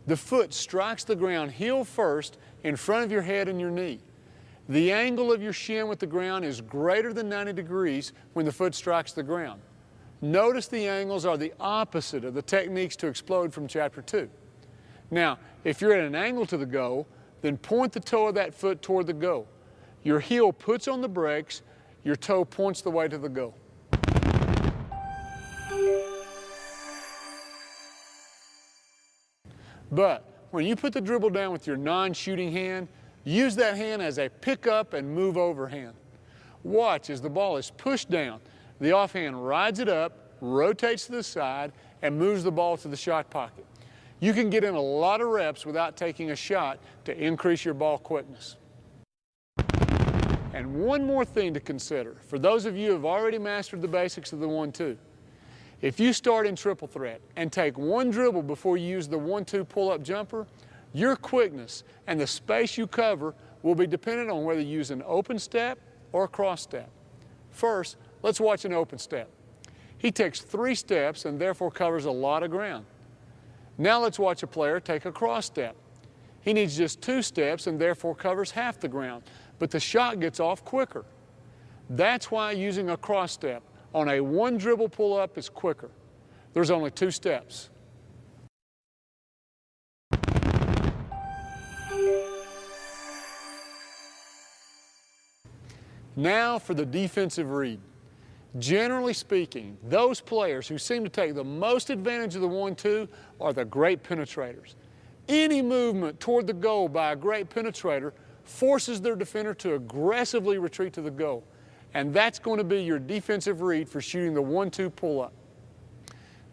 The foot strikes the ground heel first in front of your head and your knee. The angle of your shin with the ground is greater than 90 degrees when the foot strikes the ground. Notice the angles are the opposite of the techniques to explode from Chapter 2. Now, if you're at an angle to the goal, then point the toe of that foot toward the goal. Your heel puts on the brakes, your toe points the way to the goal. But when you put the dribble down with your non-shooting hand, use that hand as a pick up and move over hand. Watch as the ball is pushed down. The offhand rides it up, rotates to the side, and moves the ball to the shot pocket. You can get in a lot of reps without taking a shot to increase your ball quickness. And one more thing to consider, for those of you who have already mastered the basics of the 1-2. If you start in triple threat and take one dribble before you use the 1-2 pull-up jumper, your quickness and the space you cover will be dependent on whether you use an open step or a cross step. First, let's watch an open step. He takes 3 steps and therefore covers a lot of ground. Now let's watch a player take a cross step. He needs just 2 steps and therefore covers half the ground, but the shot gets off quicker. That's why using a cross step on a 1 dribble pull-up is quicker. There's only 2 steps. Now for the defensive read. Generally speaking, those players who seem to take the most advantage of the 1-2 are the great penetrators. Any movement toward the goal by a great penetrator forces their defender to aggressively retreat to the goal. And that's going to be your defensive read for shooting the 1-2 pull-up.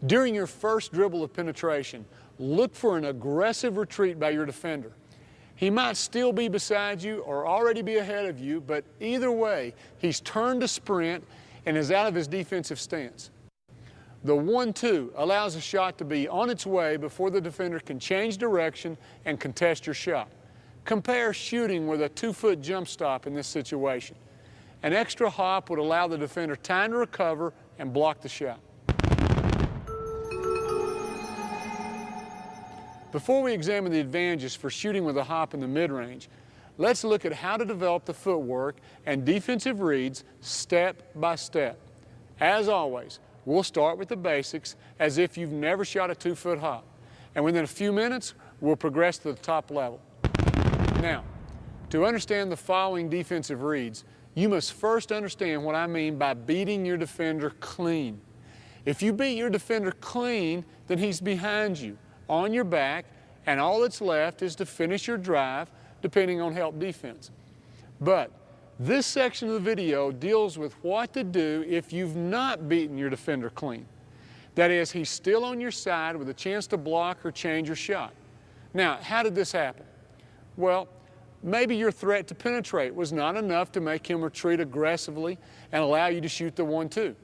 During your first dribble of penetration, look for an aggressive retreat by your defender. He might still be beside you or already be ahead of you, but either way, he's turned to sprint and is out of his defensive stance. The 1-2 allows a shot to be on its way before the defender can change direction and contest your shot. Compare shooting with a 2-foot jump stop in this situation. An extra hop would allow the defender time to recover and block the shot. Before we examine the advantages for shooting with a hop in the mid-range, let's look at how to develop the footwork and defensive reads step by step. As always, we'll start with the basics as if you've never shot a 2-foot hop. And within a few minutes, we'll progress to the top level. Now, to understand the following defensive reads, you must first understand what I mean by beating your defender clean. If you beat your defender clean, then he's behind you, on your back, and all that's left is to finish your drive, depending on help defense. But this section of the video deals with what to do if you've not beaten your defender clean. That is, he's still on your side with a chance to block or change your shot. Now, how did this happen? Well, maybe your threat to penetrate was not enough to make him retreat aggressively and allow you to shoot the 1-2.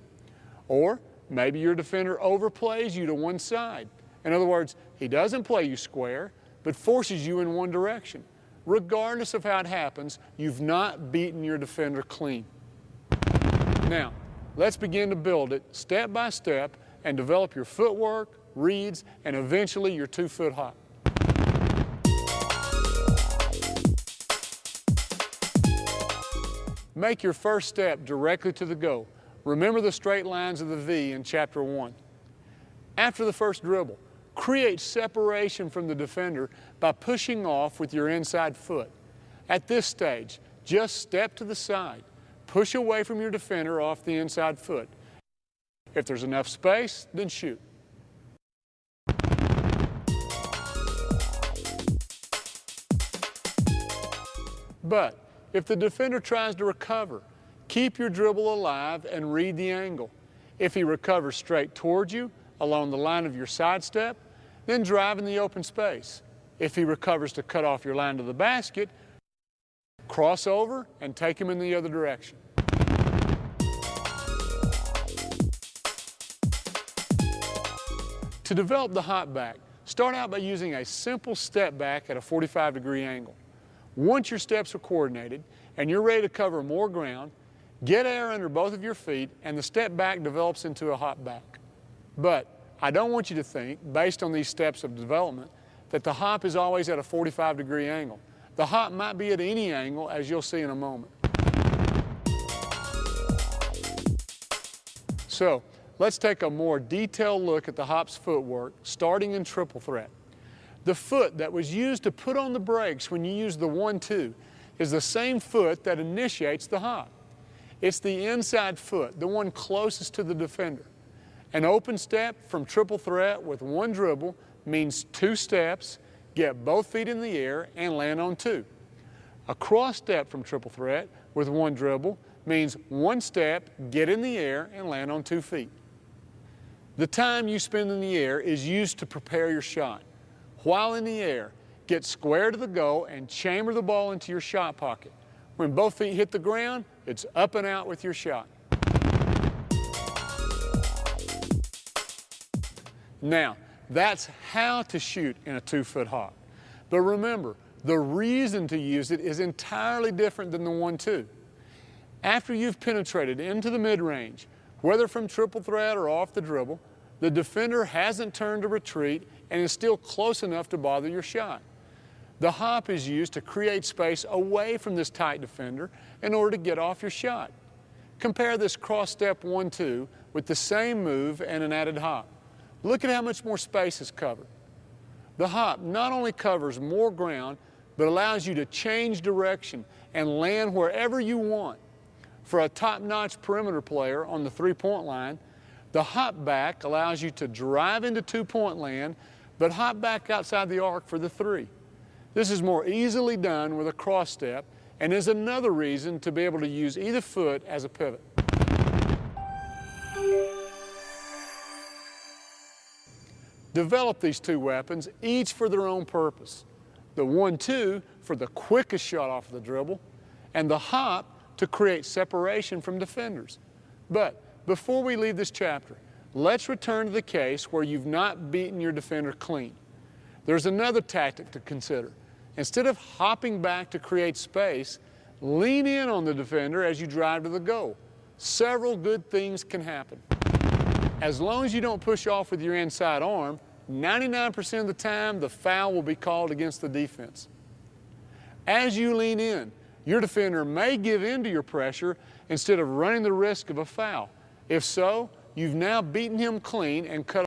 Or maybe your defender overplays you to one side. In other words, he doesn't play you square, but forces you in one direction. Regardless of how it happens, you've not beaten your defender clean. Now, let's begin to build it step by step and develop your footwork, reads, and eventually your 2-foot hop. Make your first step directly to the goal. Remember the straight lines of the V in Chapter 1. After the first dribble, create separation from the defender by pushing off with your inside foot. At this stage, just step to the side. Push away from your defender off the inside foot. If there's enough space, then shoot. But if the defender tries to recover, keep your dribble alive and read the angle. If he recovers straight towards you along the line of your sidestep, then drive in the open space. If he recovers to cut off your line to the basket, cross over and take him in the other direction. To develop the hop back, start out by using a simple step back at a 45-degree angle. Once your steps are coordinated and you're ready to cover more ground, get air under both of your feet and the step back develops into a hop back. But I don't want you to think, based on these steps of development, that the hop is always at a 45-degree angle. The hop might be at any angle, as you'll see in a moment. So, let's take a more detailed look at the hop's footwork, starting in triple threat. The foot that was used to put on the brakes when you use the 1-2 is the same foot that initiates the hop. It's the inside foot, the one closest to the defender. An open step from triple threat with one dribble means 2 steps, get both feet in the air, and land on 2. A cross step from triple threat with one dribble means 1 step, get in the air, and land on 2 feet. The time you spend in the air is used to prepare your shot. While in the air, get square to the goal and chamber the ball into your shot pocket. When both feet hit the ground, it's up and out with your shot. Now, that's how to shoot in a 2-foot hop. But remember, the reason to use it is entirely different than the 1-2. After you've penetrated into the mid-range, whether from triple threat or off the dribble, the defender hasn't turned to retreat and is still close enough to bother your shot. The hop is used to create space away from this tight defender in order to get off your shot. Compare this cross-step 1-2 with the same move and an added hop. Look at how much more space is covered. The hop not only covers more ground, but allows you to change direction and land wherever you want. For a top-notch perimeter player on the 3-point line, the hop back allows you to drive into 2-point land, but hop back outside the arc for the 3. This is more easily done with a cross step and is another reason to be able to use either foot as a pivot. Develop these 2 weapons, each for their own purpose. The 1-2 for the quickest shot off the dribble, and the hop to create separation from defenders. But before we leave this chapter, let's return to the case where you've not beaten your defender clean. There's another tactic to consider. Instead of hopping back to create space, lean in on the defender as you drive to the goal. Several good things can happen. As long as you don't push off with your inside arm, 99% of the time the foul will be called against the defense. As you lean in, your defender may give in to your pressure instead of running the risk of a foul. If so, you've now beaten him clean and cut